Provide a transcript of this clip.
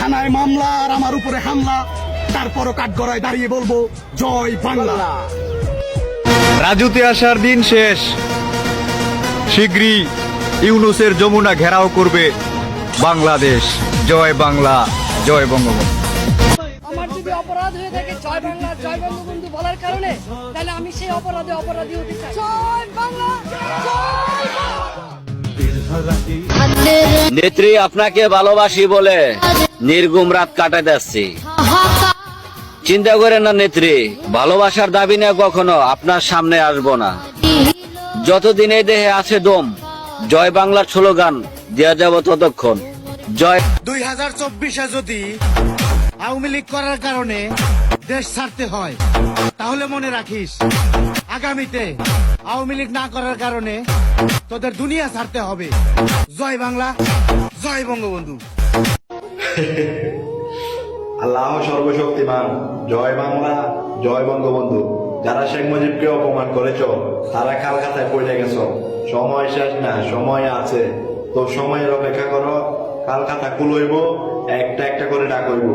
থানায় মামলা আর আমার উপরে হামলা, তারপরও কাঠগড়ায় দাঁড়িয়ে বলবো জয় বাংলা। রাজুতে আসার দিন শেষ, শীঘ্রই ইউনূসের যমুনা ঘেরাও করবে বাংলাদেশ। জয় বাংলা, জয় বঙ্গবন্ধু। আমার যদি অপরাধ হয়ে থাকে জয় বাংলা জয় বঙ্গবন্ধু বলার কারণে, তাহলে আমি সেই অপরাধী হতে চাই। জয় বাংলা, জয় নেত্রী, আপনাকে ভালোবাসি বলে নির্ঘুম রাত কাটাতে আসছি। চিন্তা করেন না নেত্রী, ভালোবাসার দাবি নিয়ে কখনো আপনার সামনে আসবো না। যতদিন এই দেহে আছে দম, জয় বাংলার স্লোগান দেওয়া যাব ততক্ষণ। জয় 2024-এ যদি আওয়ামী লীগ করার কারণে দেশ ছাড়তে হয়, তাহলে মনে রাখিস আগামীতে আওয়ামী লীগ না করার কারণে তোদের দুনিয়া ছাড়তে হবে। জয় বাংলা, জয় বঙ্গবন্ধু। আল্লাহ সর্বশক্তিমান, জয় বাংলা, জয় বঙ্গবন্ধু। যারা শেখ মুজিবকে অপমান করেছ, তারা কালকাতায় পড়ে গেছ। সময় শেষ না, সময় আছে। তো সময়ের অপেক্ষা করো, কালকাতা কুলইব, একটা একটা করে ডাকইব।